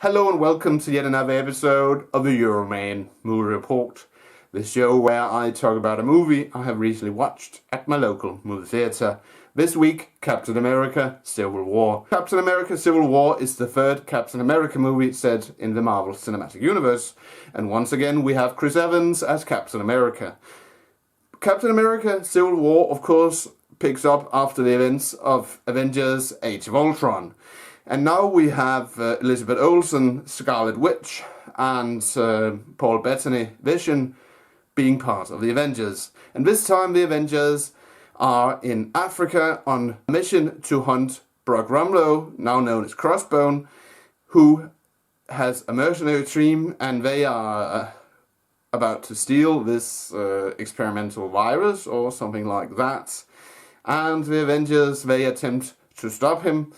Hello and welcome to yet another episode of the Euroman Movie Report, the show where I talk about a movie I have recently watched at my local movie theatre. This week, Captain America Civil War. Captain America Civil War is the third Captain America movie set in the Marvel Cinematic Universe, and once again we have Chris Evans as Captain America. Captain America Civil War, of course, picks up after the events of Avengers Age of Ultron. And now we have Elizabeth Olsen, Scarlet Witch, and Paul Bettany, Vision, being part of the Avengers. And this time the Avengers are in Africa on a mission to hunt Brock Rumlow, now known as Crossbone, who has a mercenary team, and they are about to steal this experimental virus or something like that. And the Avengers, they attempt to stop him.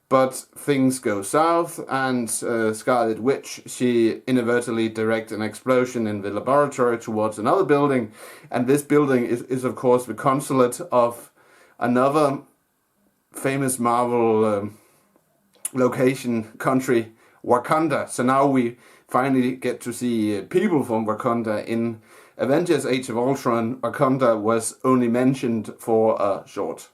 But things go south, and Scarlet Witch, she inadvertently directs an explosion in the laboratory towards another building. And this building is of course the consulate of another famous Marvel location country, Wakanda. So now we finally get to see people from Wakanda. In Avengers Age of Ultron, Wakanda was only mentioned for a short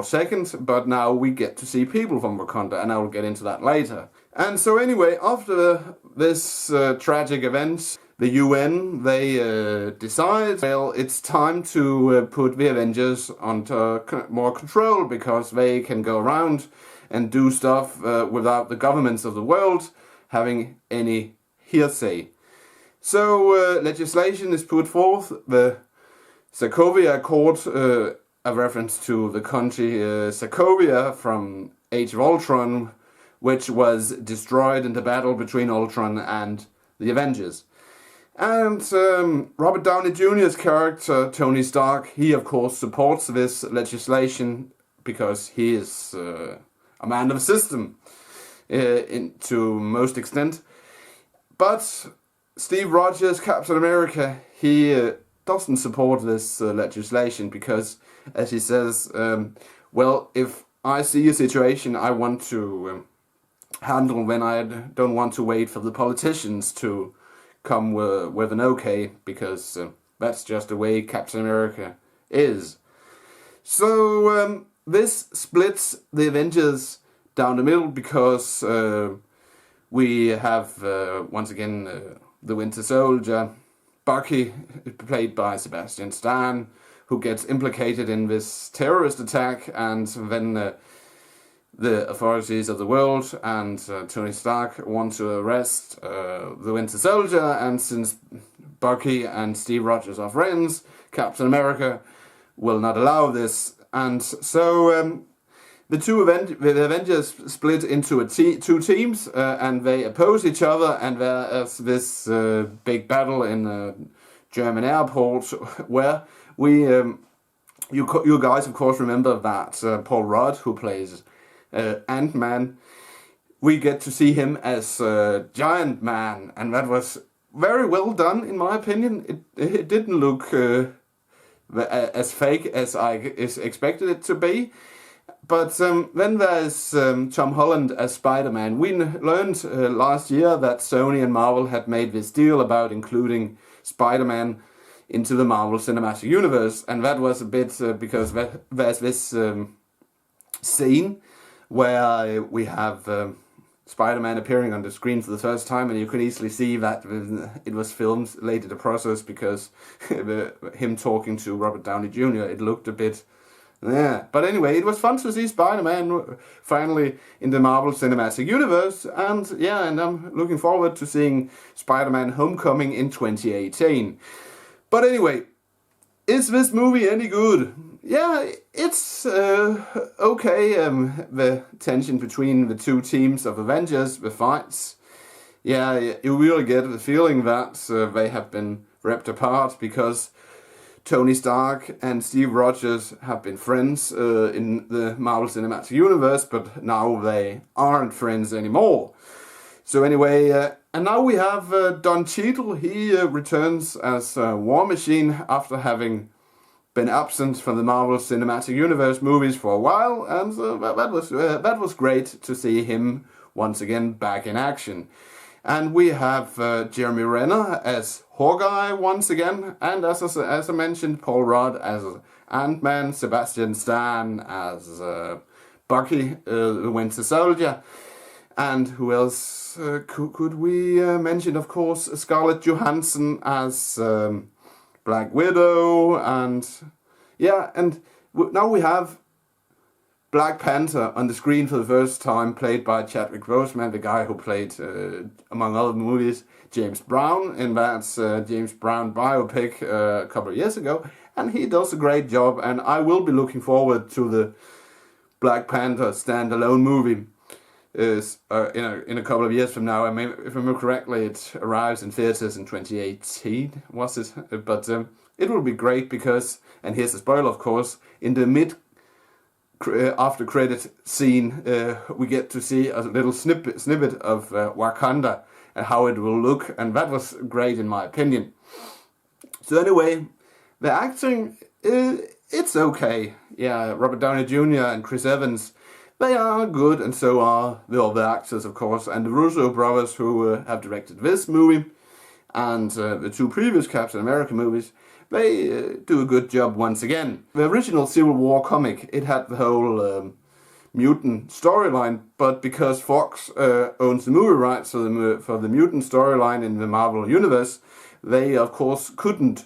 second, but now we get to see people from Wakanda, and I will get into that later. And so anyway, after this tragic event, the UN, they decide, well, it's time to put the Avengers under more control, because they can go around and do stuff without the governments of the world having any hearsay. So legislation is put forth, the Sokovia Accord, a reference to the country Sokovia from Age of Ultron, which was destroyed in the battle between Ultron and the Avengers. And Robert Downey Jr.'s character, Tony Stark, he of course supports this legislation because he is a man of system to most extent. But Steve Rogers, Captain America, he doesn't support this legislation because, as he says, well, if I see a situation I want to handle, then I don't want to wait for the politicians to come with an okay, because that's just the way Captain America is. So this splits the Avengers down the middle, because we have once again the Winter Soldier, Bucky, played by Sebastian Stan, who gets implicated in this terrorist attack, and then the authorities of the world and Tony Stark want to arrest the Winter Soldier, and since Bucky and Steve Rogers are friends, Captain America will not allow this. And so the Avengers split into two teams, and they oppose each other, and there's this big battle in a German airport where we, you guys of course remember that Paul Rudd, who plays Ant-Man, we get to see him as Giant Man, and that was very well done in my opinion. It didn't look as fake as I expected it to be. But then there's Tom Holland as SpiderMan. We learned last year that Sony and Marvel had made this deal about including SpiderMan into the Marvel Cinematic Universe, and that was a bit because there's this scene where we have Spider-Man appearing on the screen for the first time, and you can easily see that it was filmed late in the process, because him talking to Robert Downey Jr., it looked a bit... Yeah, but anyway, it was fun to see Spider-Man finally in the Marvel Cinematic Universe, and yeah, and I'm looking forward to seeing Spider-Man Homecoming in 2018. But anyway, is this movie any good? Yeah, it's okay. The tension between the two teams of Avengers, the fights, yeah, you really get the feeling that they have been ripped apart, because Tony Stark and Steve Rogers have been friends in the Marvel Cinematic Universe, but now they aren't friends anymore. So anyway, and now we have Don Cheadle. He returns as War Machine after having been absent from the Marvel Cinematic Universe movies for a while, and that was great to see him once again back in action. And we have Jeremy Renner as Hawkeye once again, and as I mentioned, Paul Rudd as Ant-Man, Sebastian Stan as Bucky, the Winter Soldier. And who else could we mention? Of course, Scarlett Johansson as Black Widow, and yeah, and now we have Black Panther on the screen for the first time, played by Chadwick Boseman, the guy who played, among other movies, James Brown in that James Brown biopic a couple of years ago, and he does a great job, and I will be looking forward to the Black Panther standalone movie in a couple of years from now. I mean, if I remember correctly, it arrives in theaters in 2018, was it? But it will be great because, and here's the spoiler, of course, in the after credit scene, we get to see a little snippet of Wakanda and how it will look, and that was great in my opinion. So anyway, the acting, it's okay. Yeah, Robert Downey Jr. and Chris Evans, they are good, and so are the other actors, of course, and the Russo brothers who have directed this movie and the two previous Captain America movies. They do a good job once again. The original Civil War comic, it had the whole mutant storyline, but because Fox owns the movie rights for the mutant storyline in the Marvel Universe, they of course couldn't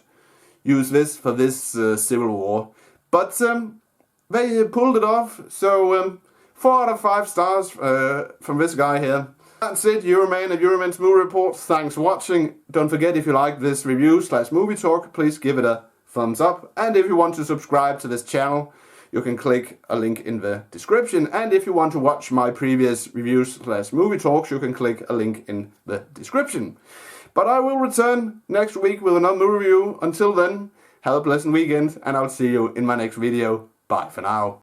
use this for this Civil War. But they pulled it off, so 4 out of 5 stars from this guy here. That's it, Euroman and Euroman's Movie Report. Thanks for watching. Don't forget, if you like this review/movie talk, please give it a thumbs up. And if you want to subscribe to this channel, you can click a link in the description. And if you want to watch my previous reviews/movie talks, you can click a link in the description. But I will return next week with another movie review. Until then, have a pleasant weekend, and I'll see you in my next video. Bye for now.